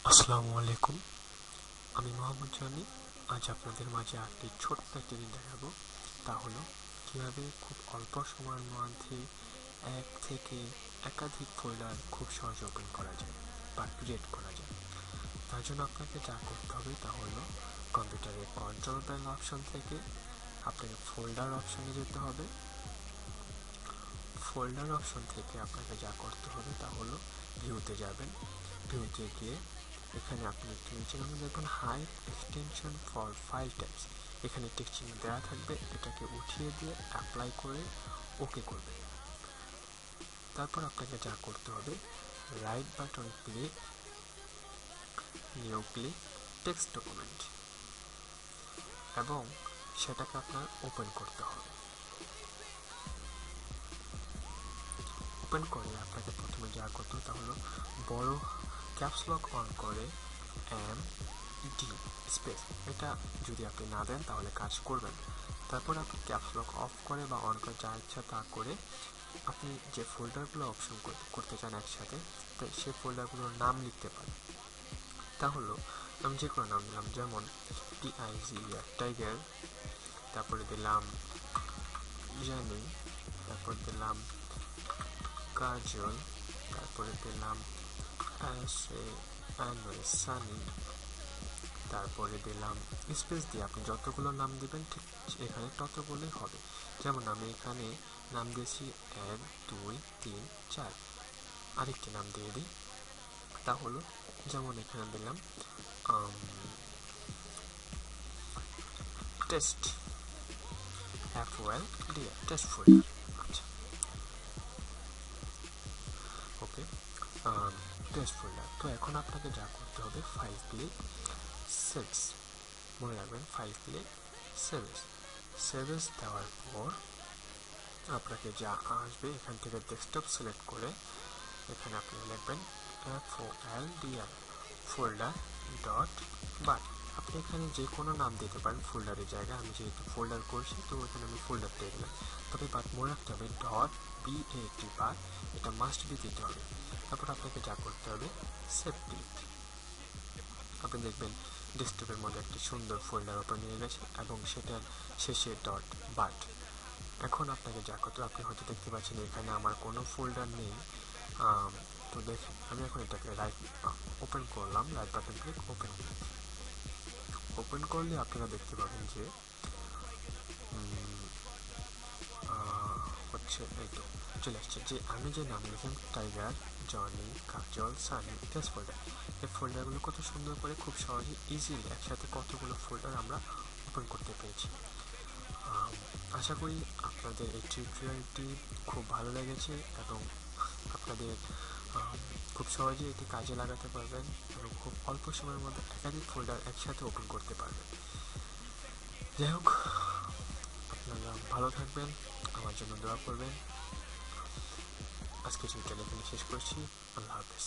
আসসালামু আলাইকুম। আমি মোহাম্মদ জামি। আজ আপনাদের মাঝে একটি ছোট্ট একটি জিনিস দেখাবো। তা হলো কীভাবে খুব অল্প সময়ের মধ্যে এক থেকে একাধিক ফোল্ডার খুব সহজে ওপেন করা যায় বা ক্রিয়েট করা যায়। তার জন্য আপনাকে যা করতে হবে তা হলো কম্পিউটারের কন্ট্রোল প্যানেল অপশন থেকে আপনাকে ফোল্ডার অপশনে যেতে হবে। ফোল্ডার অপশন থেকে আপনাকে যা করতে হবে তা হলো ভিউতে যাবেন। ভিউতে গিয়ে এখানে আপনি একটু নিচে নামে দেখুন hide extension for file types, এখানে টিক চিহ্ন দেওয়া থাকবে, এটাকে উঠিয়ে দিয়ে অ্যাপ্লাই করে ওকে করবেন। তারপর আপনাকে যা করতে হবে right button click, new click text document, এবং সেটাকে আপনার ওপেন করতে হবে। ওপেন করে আপনাকে প্রথমে যা করতে হবে তা হলো বড় ক্যাপস লক অন করে ডি স্পেস, এটা যদি আপনি না দেন তাহলে কাজ করবে না। তারপর আপনি ক্যাপস লক অফ করে বা অন করে যা ইচ্ছা তা করে আপনি যে ফোল্ডারগুলো অপশন করতে চান একসাথে, তাই সেই ফোল্ডারগুলোর নাম লিখতে পারেন। তা হলো আমি যে কোনো নাম দিলাম, যেমন TIG টাইগার, তারপরে দিলাম জানি, তারপর দিলাম কাজল, তারপরে দিলাম সানি, তারপরে দিলাম স্পেস দিয়ে আপনি যতগুলো নাম দিবেন ঠিক এখানে ততগুলোই হবে। যেমন আমি এখানে নাম দিয়েছি 1 2 3 4, আরেকটি নাম দিয়ে দিই। তা হলো যেমন এখানে দিলাম টেস্ট FOLD টেস্ট ফোল্ডার। আচ্ছা, ওকে, টেস্ট ফোল্ডার। তো এখন আপনাকে যা করতে হবে ফাইল ক্লিক সেভস, মনে রাখবেন ফাইল ক্লিক সেভস দেওয়ার পর আপনাকে যা আসবে এখান থেকে ডেস্কটপ সিলেক্ট করে এখানে আপনি লিখবেন FOLDR ফোল্ডার ডট বাট। আপনি এখানে যে কোনো নাম দিতে পারেন ফোল্ডারের জায়গায়, আমি যেহেতু ফোল্ডার করছি তো এখানে আমি ফোল্ডার দিয়ে দিলাম। তবে বাট মনে রাখতে হবে .bat বাট, এটা মাস্ট বি দিতে হবে। তারপর আপনাকে যা করতে হবে সেভ ক্লিক, আপনি দেখবেন ডেস্কটপের মধ্যে একটি সুন্দর ফোল্ডার ওপেন হয়ে গেছে এবং সেটার শেষে ডট বাট। এখন আপনাকে যা করতে হবে, আপনি হয়তো দেখতে পাচ্ছেন এখানে আমার কোনো ফোল্ডার নেই। তো দেখেন আমি এখন এটাকে ওপেন করলাম, রাইট বাটন ক্লিক ওপেন করলে আপনারা দেখতে পাবেন যে হচ্ছে এই তো চলে আসছে যে আমি যে নাম লিখলাম টাইগার, জনি, কাজল, সানি, টেস্ট ফোল্ডার, এই ফোল্ডারগুলো কত সুন্দর করে খুব সহজে ইজিলি একসাথে কতগুলো ফোল্ডার আমরা ওপেন করতে পেরেছি। আশা করি আপনাদের এই টিউটোরিয়ালটি খুব ভালো লেগেছে এবং আপনাদের খুব সহজে এটি কাজে লাগাতে পারবেন এবং খুব অল্প সময়ের মধ্যে একাধিক ফোল্ডার একসাথে ওপেন করতে পারবেন। যাই হোক, আপনারা ভালো থাকবেন, আমার জন্য দোয়া করবেন। আজকে টিউটোরিয়াল এখানে শেষ করছি। আল্লাহ হাফেজ।